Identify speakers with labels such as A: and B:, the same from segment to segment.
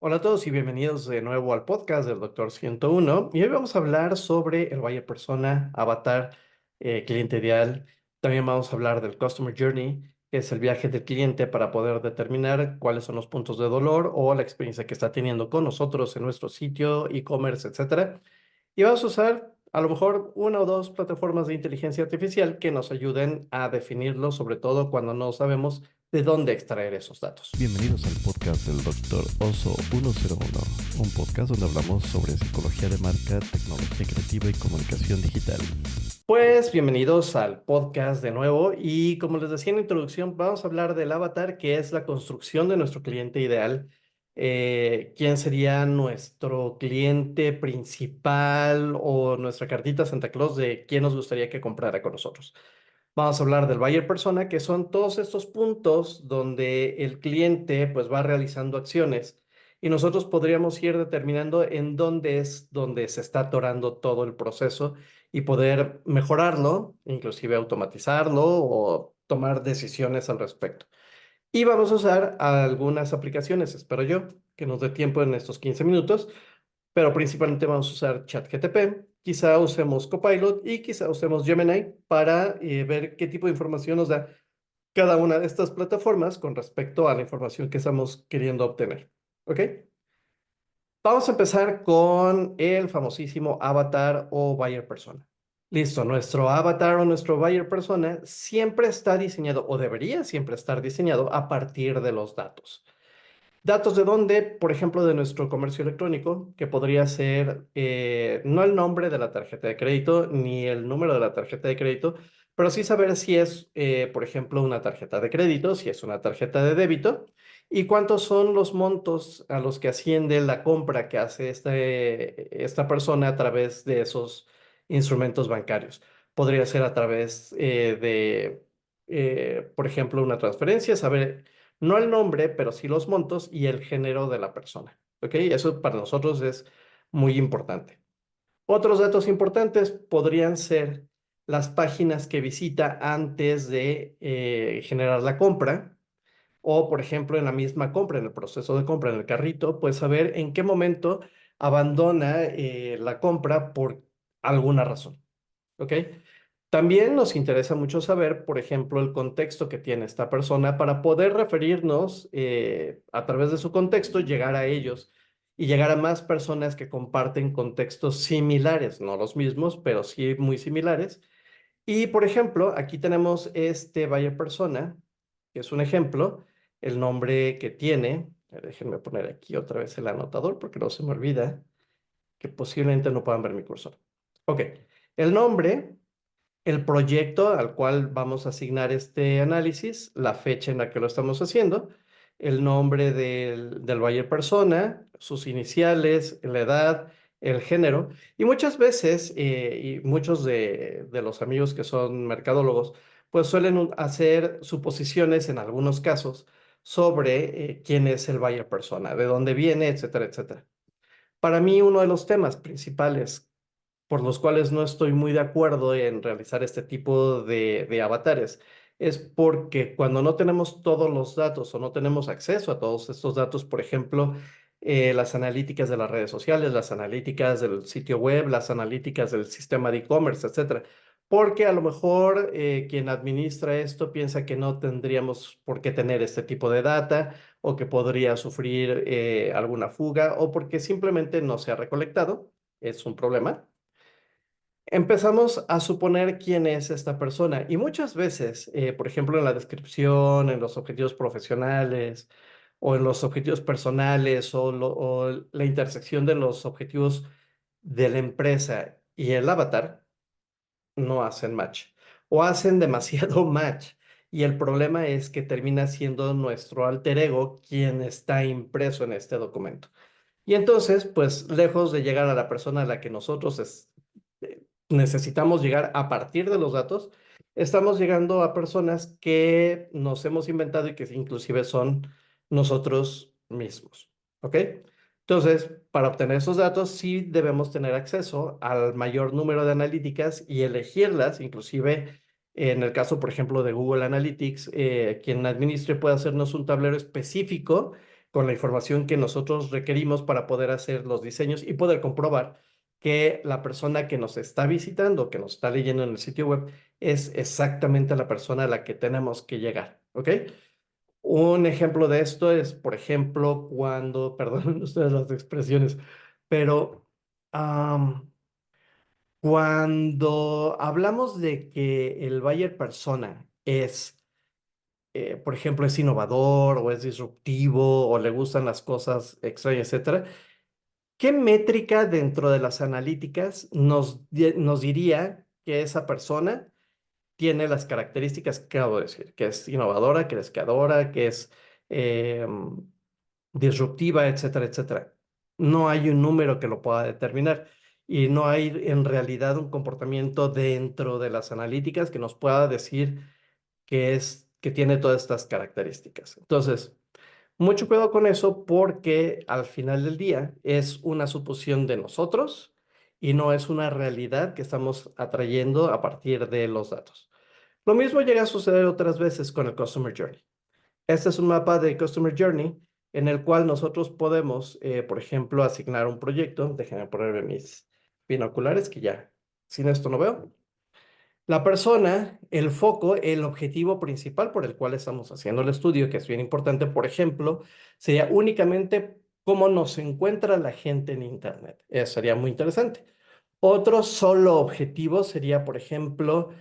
A: Hola a todos y bienvenidos de nuevo al podcast del Doctor 101. Y hoy vamos a hablar sobre el buyer persona, avatar, cliente ideal. También vamos a hablar del Customer Journey, que es el viaje del cliente para poder determinar cuáles son los puntos de dolor o la experiencia que está teniendo con nosotros en nuestro sitio, e-commerce, etcétera. Y vamos a usar a lo mejor una o dos plataformas de inteligencia artificial que nos ayuden a definirlo, sobre todo cuando no sabemos de dónde extraer esos datos.
B: Bienvenidos al podcast del Dr. Oso 101, un podcast donde hablamos sobre psicología de marca, tecnología creativa y comunicación digital.
A: Pues bienvenidos al podcast de nuevo y como les decía en la introducción, vamos a hablar del avatar, que es la construcción de nuestro cliente ideal. ¿Quién sería nuestro cliente principal o nuestra cartita Santa Claus de quién nos gustaría que comprara con nosotros? Vamos a hablar del buyer persona, que son todos estos puntos donde el cliente pues va realizando acciones y nosotros podríamos ir determinando en dónde es donde se está atorando todo el proceso y poder mejorarlo, inclusive automatizarlo o tomar decisiones al respecto. Y vamos a usar algunas aplicaciones, espero yo, que nos dé tiempo en estos 15 minutos, pero principalmente vamos a usar ChatGPT, quizá usemos Copilot y quizá usemos Gemini para ver qué tipo de información nos da cada una de estas plataformas con respecto a la información que estamos queriendo obtener. ¿Ok? Vamos a empezar con el famosísimo avatar o buyer persona. Listo, nuestro avatar o nuestro buyer persona siempre está diseñado o debería siempre estar diseñado a partir de los datos. ¿Datos de dónde? Por ejemplo, de nuestro comercio electrónico, que podría ser no el nombre de la tarjeta de crédito ni el número de la tarjeta de crédito, pero sí saber si es, por ejemplo, una tarjeta de crédito, si es una tarjeta de débito y cuántos son los montos a los que asciende la compra que hace esta persona a través de esos instrumentos bancarios. Podría ser a través por ejemplo, una transferencia, saber no el nombre, pero sí los montos y el género de la persona. ¿Ok? Eso para nosotros es muy importante. Otros datos importantes podrían ser las páginas que visita antes de generar la compra o, por ejemplo, en la misma compra, en el proceso de compra, en el carrito, pues saber en qué momento abandona la compra por alguna razón. ¿Ok? También nos interesa mucho saber, por ejemplo, el contexto que tiene esta persona para poder referirnos a través de su contexto, llegar a ellos y llegar a más personas que comparten contextos similares, no los mismos, pero sí muy similares. Y, por ejemplo, aquí tenemos este buyer persona, que es un ejemplo, el nombre que tiene. Déjenme poner aquí otra vez el anotador porque no se me olvida que posiblemente no puedan ver mi cursor. Ok, el nombre, el proyecto al cual vamos a asignar este análisis, la fecha en la que lo estamos haciendo, el nombre del buyer persona, sus iniciales, la edad, el género. Y muchas veces, y muchos de los amigos que son mercadólogos, pues suelen hacer suposiciones en algunos casos sobre quién es el buyer persona, de dónde viene, etcétera, etcétera. Para mí, uno de los temas principales por los cuales no estoy muy de acuerdo en realizar este tipo de avatares es porque cuando no tenemos todos los datos o no tenemos acceso a todos estos datos, por ejemplo, las analíticas de las redes sociales, las analíticas del sitio web, las analíticas del sistema de e-commerce, etcétera. Porque a lo mejor quien administra esto piensa que no tendríamos por qué tener este tipo de data o que podría sufrir alguna fuga o porque simplemente no se ha recolectado. Es un problema. Empezamos a suponer quién es esta persona y muchas veces, por ejemplo, en la descripción, en los objetivos profesionales o en los objetivos personales o la intersección de los objetivos de la empresa y el avatar, no hacen match o hacen demasiado match. Y el problema es que termina siendo nuestro alter ego quien está impreso en este documento. Y entonces, pues lejos de llegar a la persona a la que nosotros necesitamos llegar a partir de los datos, estamos llegando a personas que nos hemos inventado y que inclusive son nosotros mismos. ¿Ok? Entonces, para obtener esos datos, sí debemos tener acceso al mayor número de analíticas y elegirlas, inclusive en el caso, por ejemplo, de Google Analytics, quien administre puede hacernos un tablero específico con la información que nosotros requerimos para poder hacer los diseños y poder comprobar que la persona que nos está visitando, que nos está leyendo en el sitio web, es exactamente la persona a la que tenemos que llegar, ¿ok? Un ejemplo de esto es, por ejemplo, cuando, perdonen ustedes las expresiones, pero cuando hablamos de que el buyer persona es, por ejemplo, es innovador o es disruptivo o le gustan las cosas extrañas, etcétera, ¿qué métrica dentro de las analíticas nos diría que esa persona tiene las características que acabo de decir, que es innovadora, que es creadora, que es eh, disruptiva, etcétera, etcétera? No hay un número que lo pueda determinar y no hay en realidad un comportamiento dentro de las analíticas que nos pueda decir que tiene todas estas características. Entonces, mucho cuidado con eso porque al final del día es una suposición de nosotros y no es una realidad que estamos atrayendo a partir de los datos. Lo mismo llega a suceder otras veces con el Customer Journey. Este es un mapa de Customer Journey en el cual nosotros podemos, por ejemplo, asignar un proyecto. Déjenme ponerme mis binoculares que ya sin esto no veo. La persona, el foco, el objetivo principal por el cual estamos haciendo el estudio, que es bien importante, por ejemplo, sería únicamente cómo nos encuentra la gente en Internet. Eso sería muy interesante. Otro solo objetivo sería, por ejemplo,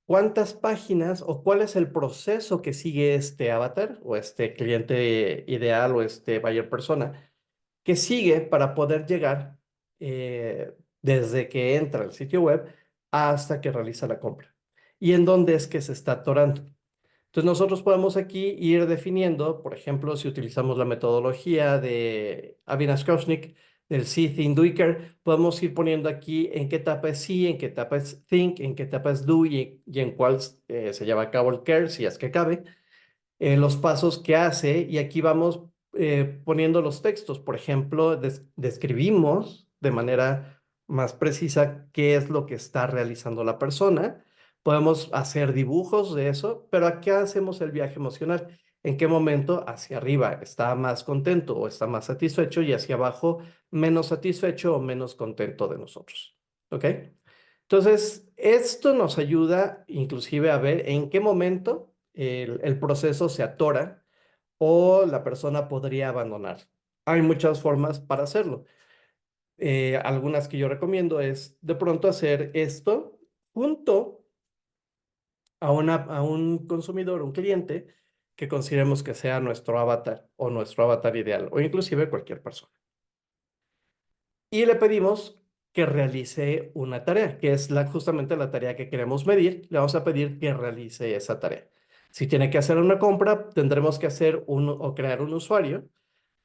A: cuántas páginas o cuál es el proceso que sigue este avatar o este cliente ideal o este buyer persona que sigue para poder llegar desde que entra al sitio web hasta que realiza la compra. ¿Y en dónde es que se está atorando? Entonces nosotros podemos aquí ir definiendo, por ejemplo, si utilizamos la metodología de Avinash Kosnick, del See, Think, Do y Care, podemos ir poniendo aquí en qué etapa es See, en qué etapa es Think, en qué etapa es Do y en cuál se lleva a cabo el Care, si es que cabe, los pasos que hace y aquí vamos poniendo los textos. Por ejemplo, describimos de manera más precisa qué es lo que está realizando la persona. Podemos hacer dibujos de eso, pero ¿a qué hacemos el viaje emocional? ¿En qué momento hacia arriba está más contento o está más satisfecho y hacia abajo menos satisfecho o menos contento de nosotros? ¿Ok? Entonces, esto nos ayuda inclusive a ver en qué momento el proceso se atora o la persona podría abandonar. Hay muchas formas para hacerlo. Algunas que yo recomiendo es de pronto hacer esto junto a un consumidor, un cliente que consideremos que sea nuestro avatar o nuestro avatar ideal o inclusive cualquier persona. Y le pedimos que realice una tarea, que es justamente la tarea que queremos medir. Le vamos a pedir que realice esa tarea. Si tiene que hacer una compra, tendremos que hacer o crear un usuario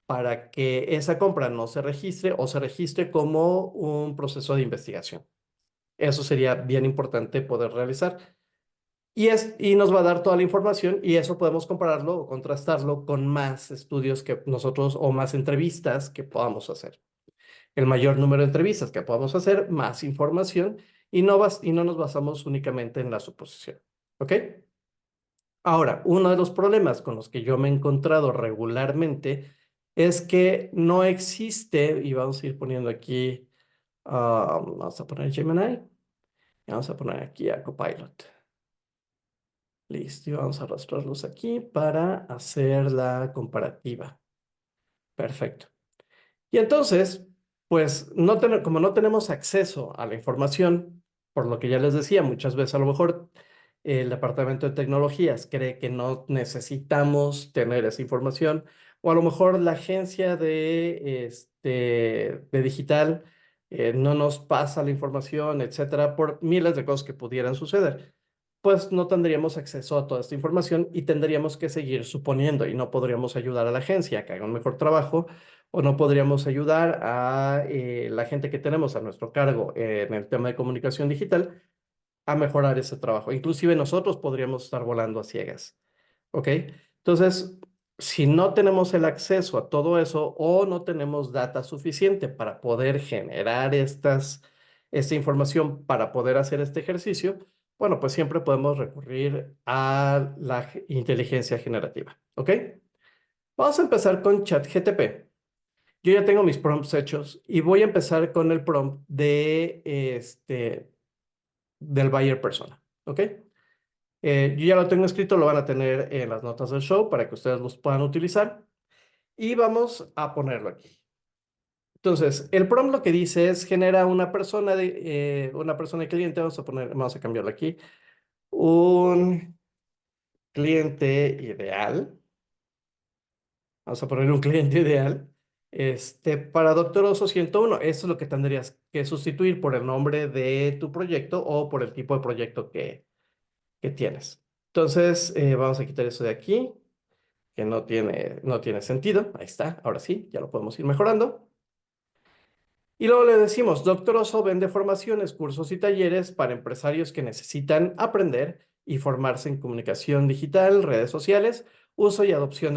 A: para que esa compra no se registre o se registre como un proceso de investigación. Eso sería bien importante poder realizar. Y nos va a dar toda la información y eso podemos compararlo o contrastarlo con más estudios que nosotros o más entrevistas que podamos hacer. El mayor número de entrevistas que podamos hacer, más información y no nos basamos únicamente en la suposición. ¿Ok? Ahora, uno de los problemas con los que yo me he encontrado regularmente es que no existe, y vamos a ir poniendo aquí, vamos a poner Gemini, y vamos a poner aquí a Copilot. Listo, y vamos a arrastrarlos aquí para hacer la comparativa. Perfecto. Y entonces, pues, como no tenemos acceso a la información, por lo que ya les decía, muchas veces a lo mejor el departamento de tecnologías cree que no necesitamos tener esa información, o a lo mejor la agencia de digital no nos pasa la información, etcétera, por miles de cosas que pudieran suceder. Pues no tendríamos acceso a toda esta información y tendríamos que seguir suponiendo y no podríamos ayudar a la agencia a que haga un mejor trabajo o no podríamos ayudar a la gente que tenemos a nuestro cargo en el tema de comunicación digital a mejorar ese trabajo. Inclusive nosotros podríamos estar volando a ciegas. ¿Ok? Entonces, si no tenemos el acceso a todo eso o no tenemos data suficiente para poder generar esta información para poder hacer este ejercicio, bueno, pues siempre podemos recurrir a la inteligencia generativa. ¿Ok? Vamos a empezar con ChatGTP. Yo ya tengo mis prompts hechos y voy a empezar con el prompt del buyer persona, ¿ok? Yo ya lo tengo escrito, lo van a tener en las notas del show para que ustedes los puedan utilizar y vamos a ponerlo aquí. Entonces, el prompt lo que dice es genera una persona de cliente, vamos a cambiarlo aquí, un cliente ideal, vamos a poner un cliente ideal, para Doctor Oso 101. Eso es lo que tendrías que sustituir por el nombre de tu proyecto o por el tipo de proyecto que tienes. Entonces, vamos a quitar eso de aquí, que no tiene sentido. Ahí está, ahora sí, ya lo podemos ir mejorando. Y luego le decimos, Doctor Oso vende formaciones, cursos y talleres para empresarios que necesitan aprender y formarse en comunicación digital, redes sociales, uso y adopción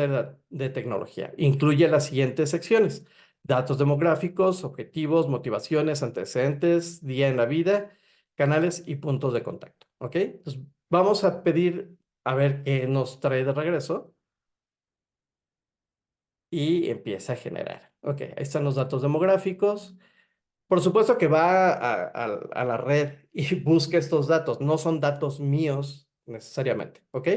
A: de tecnología. Incluye las siguientes secciones: datos demográficos, objetivos, motivaciones, antecedentes, día en la vida, canales y puntos de contacto. ¿Ok? Entonces, vamos a pedir a ver qué nos trae de regreso y empieza a generar. Ok, ahí están los datos demográficos. Por supuesto que va a la red y busca estos datos. No son datos míos necesariamente, ¿ok?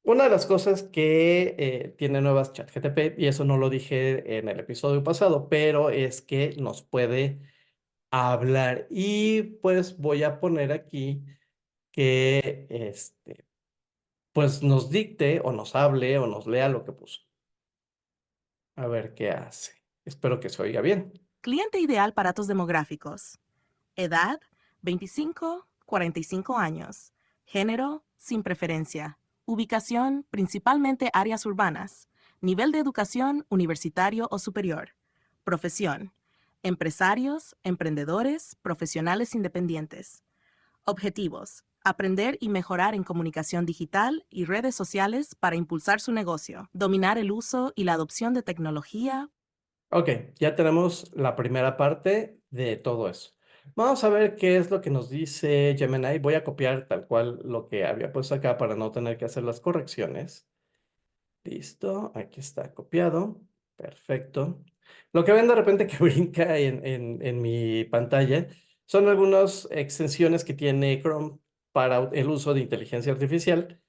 A: Una de las cosas que tiene nuevas ChatGPT, y eso no lo dije en el episodio pasado, pero es que nos puede hablar. Y pues voy a poner aquí que pues nos dicte o nos hable o nos lea lo que puso. A ver qué hace. Espero que se oiga bien.
C: Cliente ideal para tus demográficos. Edad, 25-45 años. Género, sin preferencia. Ubicación, principalmente áreas urbanas. Nivel de educación, universitario o superior. Profesión. Empresarios, emprendedores, profesionales independientes. Objetivos. Aprender y mejorar en comunicación digital y redes sociales para impulsar su negocio. Dominar el uso y la adopción de tecnología.
A: Ok, ya tenemos la primera parte de todo eso. Vamos a ver qué es lo que nos dice Gemini. Voy a copiar tal cual lo que había puesto acá para no tener que hacer las correcciones. Listo, aquí está copiado. Perfecto. Lo que ven de repente que brinca en mi pantalla son algunas extensiones que tiene Chrome para el uso de inteligencia artificial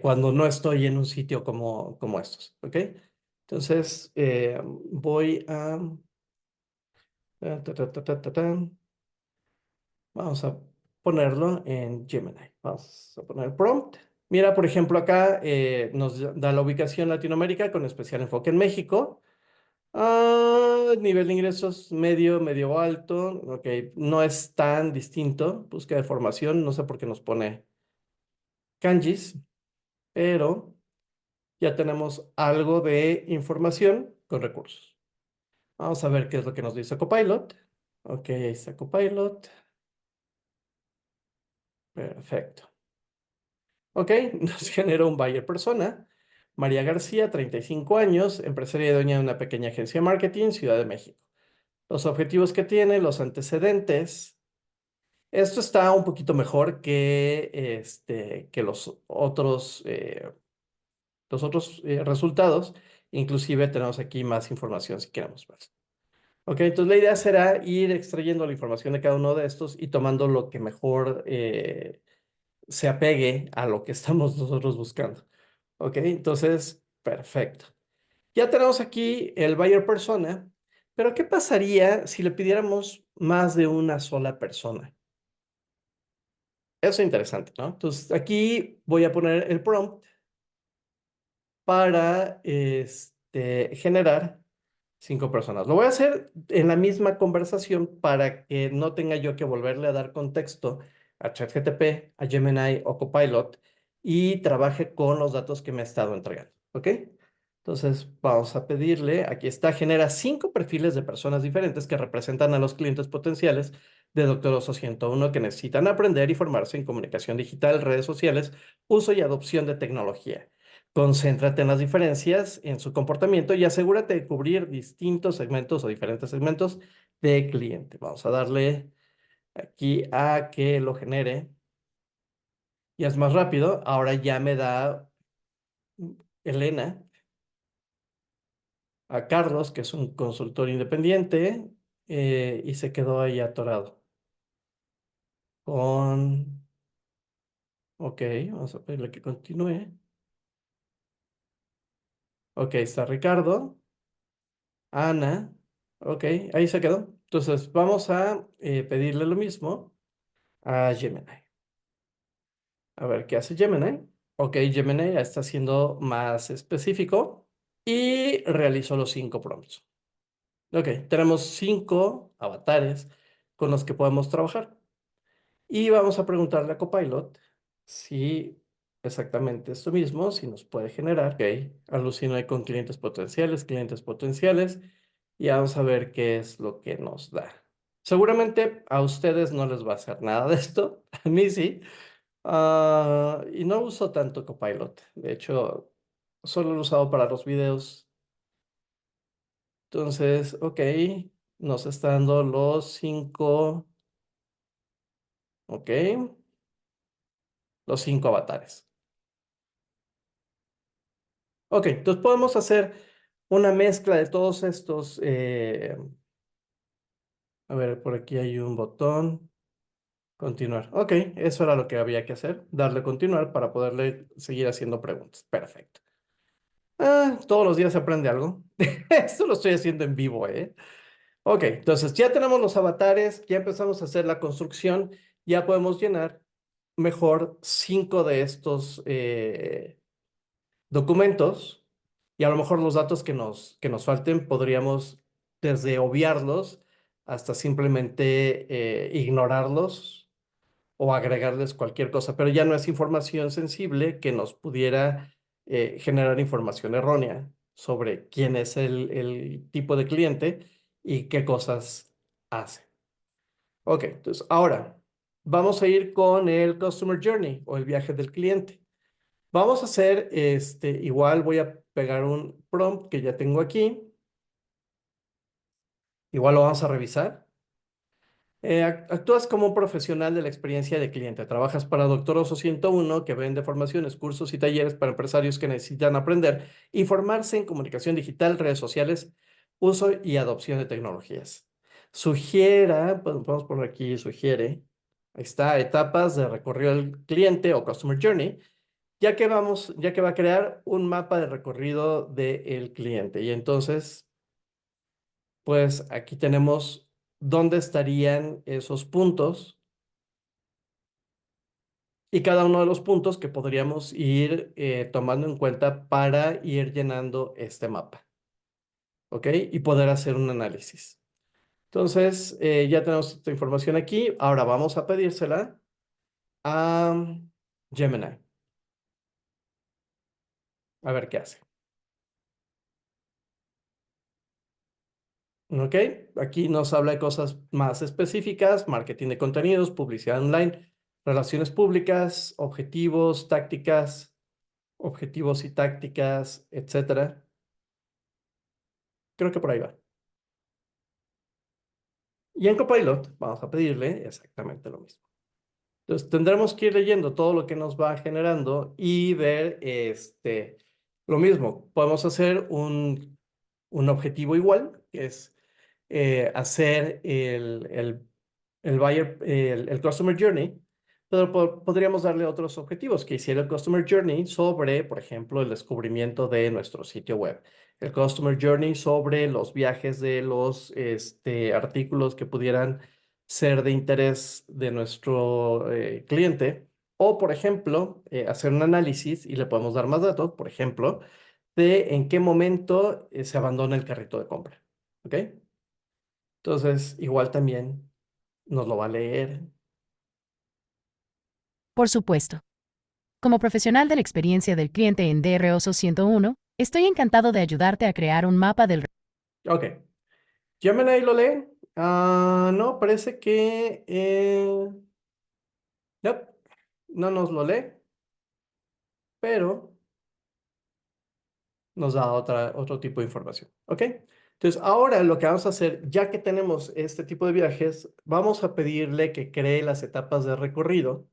A: cuando no estoy en un sitio como estos. ¿Ok? Entonces, voy a... Vamos a ponerlo en Gemini. Vamos a poner prompt. Mira, por ejemplo, acá nos da la ubicación Latinoamérica con especial enfoque en México. Nivel de ingresos medio, medio alto. Ok, no es tan distinto. Búsqueda de formación. No sé por qué nos pone kanjis, pero ya tenemos algo de información con recursos. Vamos a ver qué es lo que nos dice Copilot. Ok, ahí está Copilot. Perfecto. Ok, nos generó un buyer persona. María García, 35 años, empresaria y dueña de una pequeña agencia de marketing, Ciudad de México. Los objetivos que tiene, los antecedentes. Esto está un poquito mejor que los otros resultados. Inclusive tenemos aquí más información si queremos ver. Ok, entonces la idea será ir extrayendo la información de cada uno de estos y tomando lo que mejor se apegue a lo que estamos nosotros buscando. Ok, entonces, perfecto. Ya tenemos aquí el buyer persona, pero ¿qué pasaría si le pidiéramos más de una sola persona? Eso es interesante, ¿no? Entonces, aquí voy a poner el prompt para generar 5 personas. Lo voy a hacer en la misma conversación para que no tenga yo que volverle a dar contexto a ChatGPT, a Gemini o Copilot y trabaje con los datos que me ha estado entregando. ¿Ok? Entonces vamos a pedirle, aquí está, genera 5 perfiles de personas diferentes que representan a los clientes potenciales de Doctor Oso 101 que necesitan aprender y formarse en comunicación digital, redes sociales, uso y adopción de tecnología. Concéntrate en las diferencias en su comportamiento y asegúrate de cubrir distintos segmentos o diferentes segmentos de cliente. Vamos a darle aquí a que lo genere. Ya es más rápido. Ahora ya me da Elena. a Carlos, que es un consultor independiente, y se quedó ahí atorado. Ok, vamos a pedirle que continúe. Ok, está Ricardo, Ana, ok, ahí se quedó. Entonces vamos a pedirle lo mismo a Gemini. A ver qué hace Gemini. Ok, Gemini ya está siendo más específico y realizó los 5 prompts. Ok, tenemos 5 avatares con los que podemos trabajar. Y vamos a preguntarle a Copilot si exactamente esto mismo, si nos puede generar. Ok, alucina con clientes potenciales, y vamos a ver qué es lo que nos da. Seguramente a ustedes no les va a hacer nada de esto, a mí sí. Y no uso tanto Copilot. De hecho, solo lo he usado para los videos. Entonces, ok, nos está dando los 5, ok, los 5 avatares. Ok, entonces podemos hacer una mezcla de todos estos. A ver, por aquí hay un botón. Continuar. Ok, eso era lo que había que hacer. Darle continuar para poderle seguir haciendo preguntas. Perfecto. Todos los días se aprende algo. Esto lo estoy haciendo en vivo, ¿eh? Ok, entonces ya tenemos los avatares, ya empezamos a hacer la construcción, ya podemos llenar mejor 5 de estos documentos, y a lo mejor los datos que nos falten podríamos desde obviarlos hasta simplemente ignorarlos o agregarles cualquier cosa, pero ya no es información sensible que nos pudiera generar información errónea sobre quién es el tipo de cliente y qué cosas hace. Ok, entonces ahora vamos a ir con el Customer Journey o el viaje del cliente. Vamos a hacer igual voy a pegar un prompt que ya tengo aquí. Igual lo vamos a revisar. Actúas como un profesional de la experiencia de cliente. Trabajas para Doctor Oso 101, que vende formaciones, cursos y talleres para empresarios que necesitan aprender y formarse en comunicación digital, redes sociales, uso y adopción de tecnologías. Podemos poner aquí, sugiere, ahí está, etapas de recorrido del cliente o Customer Journey, ya que va a crear un mapa de recorrido del cliente. Y entonces, pues aquí tenemos dónde estarían esos puntos y cada uno de los puntos que podríamos ir tomando en cuenta para ir llenando este mapa, ¿ok? Y poder hacer un análisis. Entonces, ya tenemos esta información aquí. Ahora vamos a pedírsela a Gemini. A ver qué hace. ¿Ok? Aquí nos habla de cosas más específicas: marketing de contenidos, publicidad online, relaciones públicas, objetivos y tácticas, etcétera. Creo que por ahí va. Y en Copilot vamos a pedirle exactamente lo mismo. Entonces tendremos que ir leyendo todo lo que nos va generando y ver lo mismo. Podemos hacer un objetivo igual, que es hacer el Customer Journey, pero podríamos darle otros objetivos, que hiciera el Customer Journey sobre, por ejemplo, el descubrimiento de nuestro sitio web, el Customer Journey sobre los viajes de los artículos que pudieran ser de interés de nuestro cliente, o, por ejemplo, hacer un análisis y le podemos dar más datos, por ejemplo, de en qué momento se abandona el carrito de compra. ¿Ok? Entonces, igual también nos lo va a leer.
D: Por supuesto. Como profesional de la experiencia del cliente en DROSO 101, estoy encantado de ayudarte a crear un mapa del...
A: Ok. Gemini lo lee. No, parece que no, no nos lo lee, pero nos da otro tipo de información. ¿Ok? Entonces, ahora lo que vamos a hacer, ya que tenemos este tipo de viajes, vamos a pedirle que cree las etapas de recorrido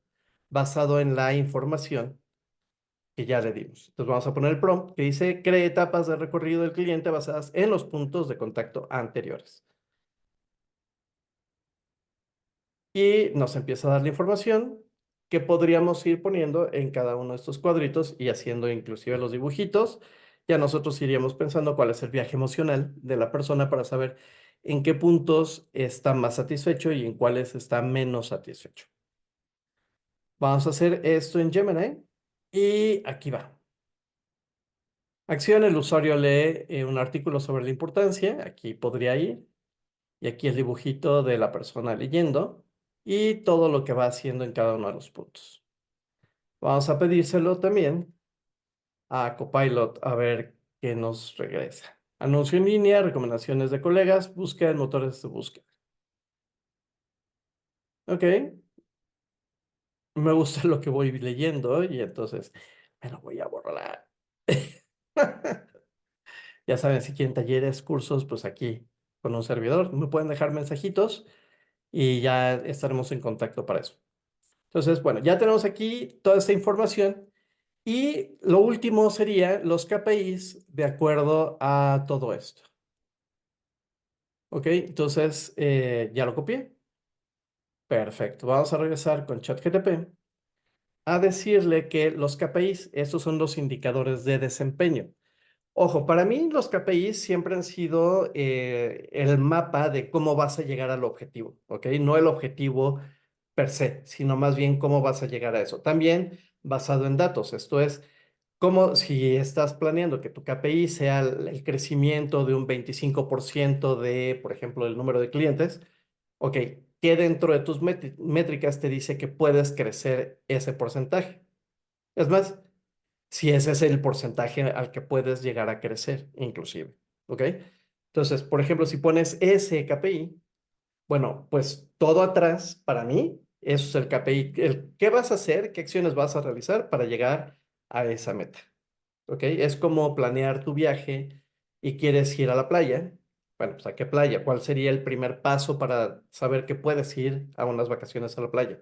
A: basado en la información que ya le dimos. Entonces vamos a poner el prompt que dice, cree etapas de recorrido del cliente basadas en los puntos de contacto anteriores. Y nos empieza a dar la información que podríamos ir poniendo en cada uno de estos cuadritos y haciendo inclusive los dibujitos. Ya nosotros iríamos pensando cuál es el viaje emocional de la persona para saber en qué puntos está más satisfecho y en cuáles está menos satisfecho. Vamos a hacer esto en Gemini y aquí va. Acción, el usuario lee un artículo sobre la importancia, aquí podría ir, y aquí el dibujito de la persona leyendo y todo lo que va haciendo en cada uno de los puntos. Vamos a pedírselo también a Copilot a ver qué nos regresa. Anuncio en línea, recomendaciones de colegas, búsqueda en motores de búsqueda. Ok, me gusta lo que voy leyendo y entonces me lo voy a borrar. Ya saben, si quieren talleres, cursos, pues aquí con un servidor. Me pueden dejar mensajitos y ya estaremos en contacto para eso. Entonces, bueno, ya tenemos aquí toda esta información y lo último sería los KPIs de acuerdo a todo esto. Ok, entonces ya lo copié. Perfecto, vamos a regresar con ChatGPT a decirle que los KPIs, estos son los indicadores de desempeño. Ojo, para mí los KPIs siempre han sido el mapa de cómo vas a llegar al objetivo, ¿ok? No el objetivo per se, sino más bien cómo vas a llegar a eso. También basado en datos, esto es, como si estás planeando que tu KPI sea el crecimiento de un 25% de, por ejemplo, el número de clientes, ok, ¿qué dentro de tus métricas te dice que puedes crecer ese porcentaje? Es más, si ese es el porcentaje al que puedes llegar a crecer, inclusive. ¿Ok? Entonces, por ejemplo, si pones ese KPI, bueno, pues todo atrás, para mí, eso es el KPI. ¿Qué vas a hacer? ¿Qué acciones vas a realizar para llegar a esa meta? ¿Ok? Es como planear tu viaje y quieres ir a la playa. Bueno, pues ¿a qué playa? ¿Cuál sería el primer paso para saber que puedes ir a unas vacaciones a la playa?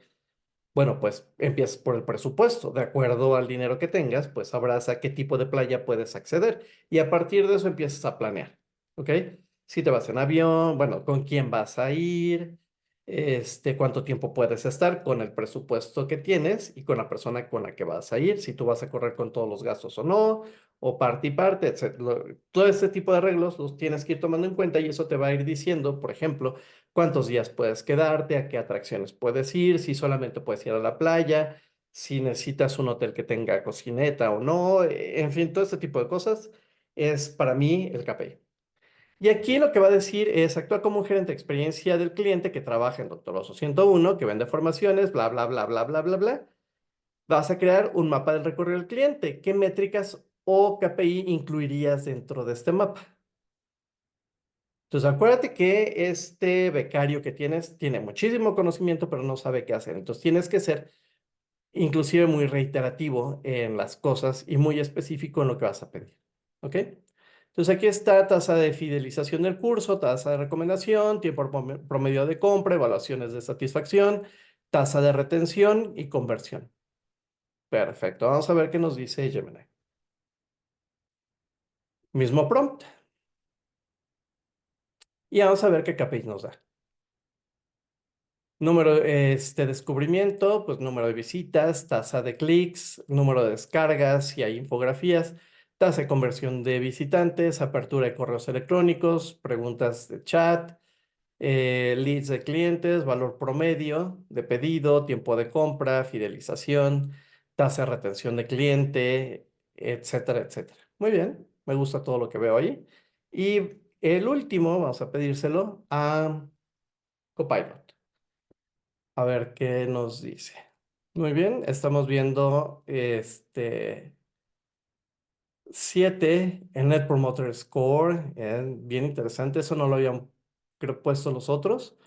A: Bueno, pues empiezas por el presupuesto. De acuerdo al dinero que tengas, pues sabrás a qué tipo de playa puedes acceder y a partir de eso empiezas a planear. ¿Ok? Si te vas en avión, bueno, con quién vas a ir, cuánto tiempo puedes estar con el presupuesto que tienes y con la persona con la que vas a ir, si tú vas a correr con todos los gastos o no, o parte y parte, etc. Todo este tipo de arreglos los tienes que ir tomando en cuenta y eso te va a ir diciendo, por ejemplo, cuántos días puedes quedarte, a qué atracciones puedes ir, si solamente puedes ir a la playa, si necesitas un hotel que tenga cocineta o no, en fin, todo este tipo de cosas es para mí el KPI. Y aquí lo que va a decir es actúa como un gerente de experiencia del cliente que trabaja en Doctor Oso 101, que vende formaciones, bla, bla, bla, bla, bla, bla, bla. Vas a crear un mapa del recorrido del cliente. ¿Qué métricas o KPI incluirías dentro de este mapa? Entonces, acuérdate que este becario que tienes tiene muchísimo conocimiento, pero no sabe qué hacer. Entonces, tienes que ser inclusive muy reiterativo en las cosas y muy específico en lo que vas a pedir. ¿Ok? Entonces, aquí está tasa de fidelización del curso, tasa de recomendación, tiempo promedio de compra, evaluaciones de satisfacción, tasa de retención y conversión. Perfecto. Vamos a ver qué nos dice Gemini. Mismo prompt. Y vamos a ver qué KPIs nos da. Número, descubrimiento, pues número de visitas, tasa de clics, número de descargas, y hay infografías, tasa de conversión de visitantes, apertura de correos electrónicos, preguntas de chat, leads de clientes, valor promedio de pedido, tiempo de compra, fidelización, tasa de retención de cliente, etcétera, etcétera. Muy bien, me gusta todo lo que veo ahí. Y el último, vamos a pedírselo a Copilot. A ver qué nos dice. Muy bien, estamos viendo 7 en Net Promoter Score. Bien interesante, eso no lo habían creo puesto los otros.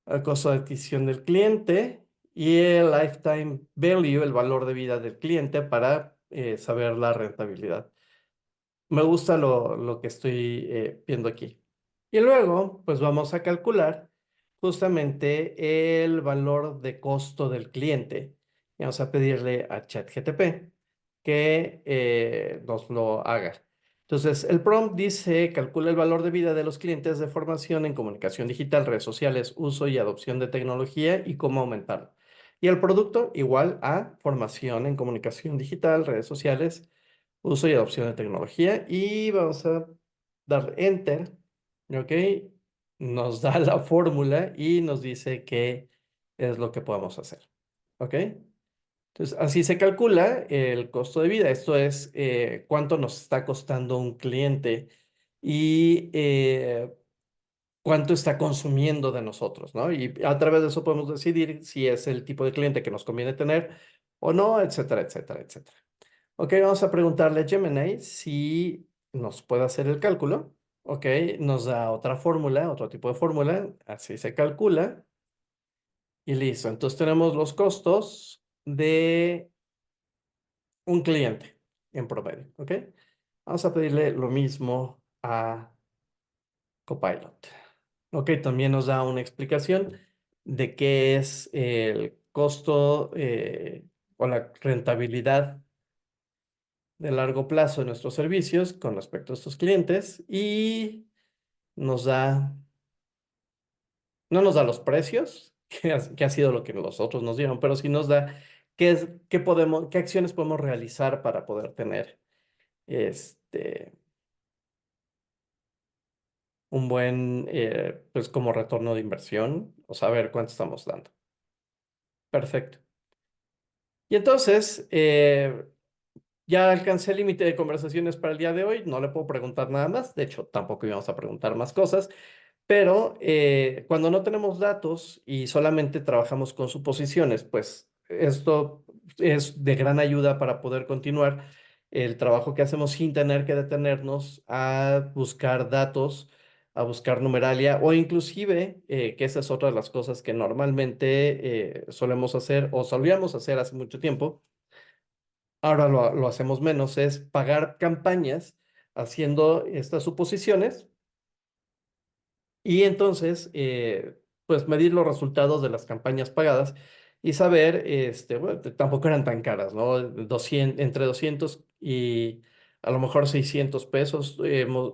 A: El costo de adquisición del cliente y el lifetime value, el valor de vida del cliente para saber la rentabilidad. Me gusta lo que estoy viendo aquí. Y luego, pues vamos a calcular justamente el valor de costo del cliente. Y vamos a pedirle a ChatGPT que nos lo haga. Entonces, el prompt dice, calcula el valor de vida de los clientes de formación en comunicación digital, redes sociales, uso y adopción de tecnología y cómo aumentarlo. Y el producto igual a formación en comunicación digital, redes sociales, uso y adopción de tecnología. Y vamos a dar enter, ¿ok? Nos da la fórmula y nos dice qué es lo que podemos hacer, ¿ok? Entonces, así se calcula el costo de vida. Esto es cuánto nos está costando un cliente y cuánto está consumiendo de nosotros, ¿no? Y a través de eso podemos decidir si es el tipo de cliente que nos conviene tener o no, etcétera, etcétera, etcétera. Ok, vamos a preguntarle a Gemini si nos puede hacer el cálculo. Ok, nos da otra fórmula, otro tipo de fórmula. Así se calcula. Y listo. Entonces tenemos los costos de un cliente en promedio, ¿ok? Vamos a pedirle lo mismo a Copilot. Ok, también nos da una explicación de qué es el costo o la rentabilidad de largo plazo de nuestros servicios con respecto a estos clientes y nos da, no nos da los precios, que ha sido lo que los otros nos dieron, pero sí nos da qué acciones podemos realizar para poder tener este un buen, pues como retorno de inversión o saber cuánto estamos dando. Perfecto. Y entonces, ya alcancé el límite de conversaciones para el día de hoy. No le puedo preguntar nada más. De hecho, tampoco íbamos a preguntar más cosas. Pero cuando no tenemos datos y solamente trabajamos con suposiciones, pues esto es de gran ayuda para poder continuar el trabajo que hacemos sin tener que detenernos a buscar datos, a buscar numeralia o inclusive, que esa es otra de las cosas que normalmente solemos hacer o solíamos hacer hace mucho tiempo, ahora lo hacemos menos, es pagar campañas haciendo estas suposiciones y entonces, pues medir los resultados de las campañas pagadas y saber, bueno, tampoco eran tan caras, ¿no? 200, entre 200 y a lo mejor 600 pesos.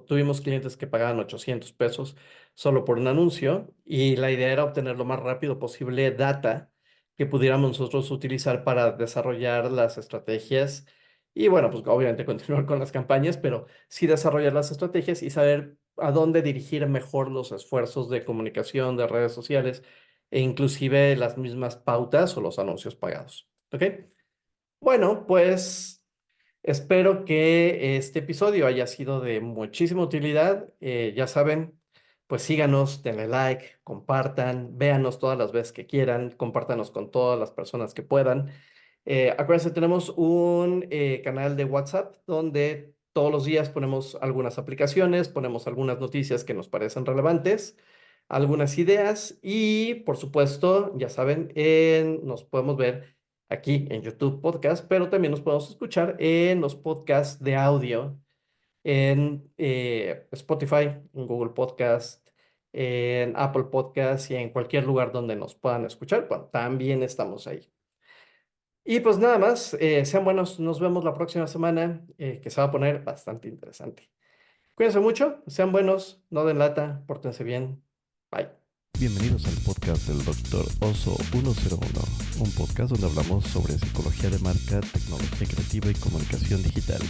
A: Tuvimos clientes que pagaban 800 pesos solo por un anuncio y la idea era obtener lo más rápido posible data que pudiéramos nosotros utilizar para desarrollar las estrategias y bueno, pues obviamente continuar con las campañas, pero sí desarrollar las estrategias y saber a dónde dirigir mejor los esfuerzos de comunicación, de redes sociales e inclusive las mismas pautas o los anuncios pagados. ¿Ok? Bueno, pues espero que este episodio haya sido de muchísima utilidad. Ya saben, pues síganos, denle like, compartan, véanos todas las veces que quieran, compártanos con todas las personas que puedan. Acuérdense, tenemos un canal de WhatsApp donde todos los días ponemos algunas aplicaciones, ponemos algunas noticias que nos parecen relevantes, algunas ideas y, por supuesto, ya saben, nos podemos ver aquí en YouTube Podcast, pero también nos podemos escuchar en los podcasts de audio en Spotify, en Google Podcast, en Apple Podcast y en cualquier lugar donde nos puedan escuchar. Bueno, también estamos ahí. Y pues nada más, sean buenos, nos vemos la próxima semana, que se va a poner bastante interesante. Cuídense mucho, sean buenos, no den lata, pórtense bien. Bye.
B: Bienvenidos al podcast del Dr. Oso 101, un podcast donde hablamos sobre psicología de marca, tecnología creativa y comunicación digital.